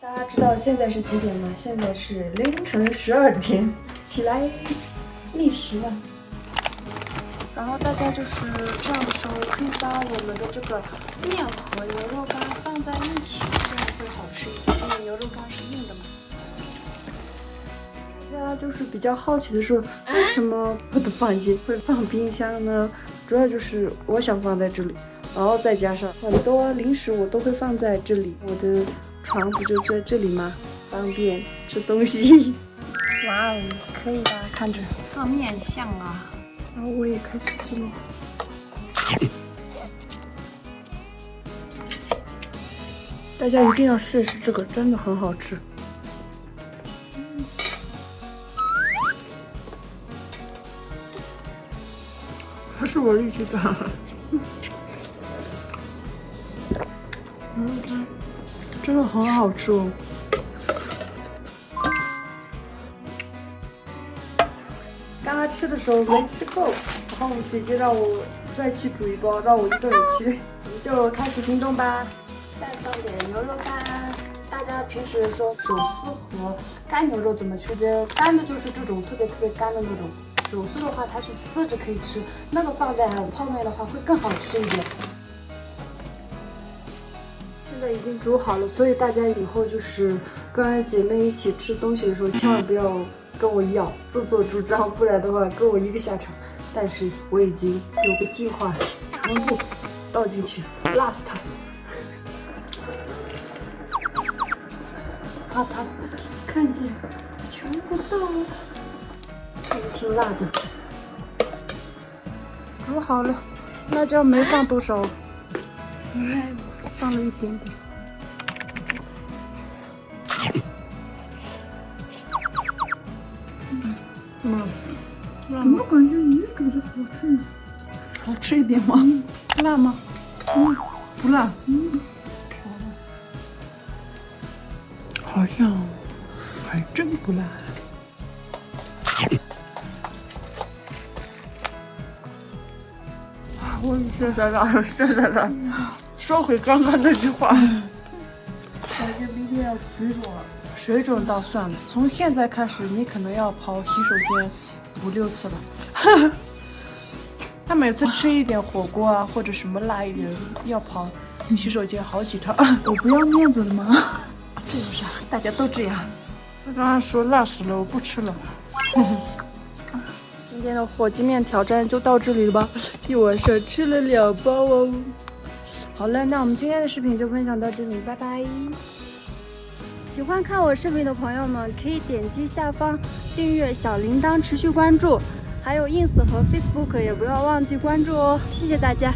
大家知道现在是几点吗？现在是凌晨12点，起来觅食了。然后大家就是这样的时候，可以把我们的这个面和牛肉干放在一起，这样会好吃一点，因为牛肉干是硬的嘛。大家就是比较好奇的是，为什么我的房间会放冰箱呢？主要就是我想放在这里，然后再加上很多零食我都会放在这里。我的床不就在这里吗？方便吃东西。哇哦，可以的，看着放面像啊。然后我也开始吃了。大家一定要试一试这个，真的很好吃。还是我力气大。真的很好吃哦。刚刚吃的时候没吃够，然后姐姐让我再去煮一包，让我一个人去。我们就开始行动吧。再放点牛肉干。大家平时说手撕和干牛肉怎么区别？干的就是这种特别干的那种。手撕的话，它是撕着可以吃，那个放在泡面的话会更好吃一点。现在已经煮好了，所以大家以后就是跟姐妹一起吃东西的时候，千万不要跟我一样自作主张，不然的话跟我一个下场。但是我已经有个计划，全部倒进去 ，last， 把它看见，全部倒了。还挺辣的。煮好了，辣椒没放多少，放了一点点。怎么感觉你煮的好吃？好吃一点吗？辣吗？不辣。好像还真不辣。我现在辣，收回刚刚那句话。感觉明天要水肿了。水肿倒算了，从现在开始你可能要跑洗手间5、6次了。他每次吃一点火锅啊，或者什么辣一点，要跑洗手间好几趟。我不要面子了吗？这有啥？大家都这样。他刚刚说辣死了，我不吃了。今天的火鸡面挑战就到这里了吧，一晚上吃了2包哦。好了，那我们今天的视频就分享到这里，拜拜。喜欢看我视频的朋友们，可以点击下方订阅小铃铛，持续关注，还有 ins 和 Facebook 也不要忘记关注哦。谢谢大家。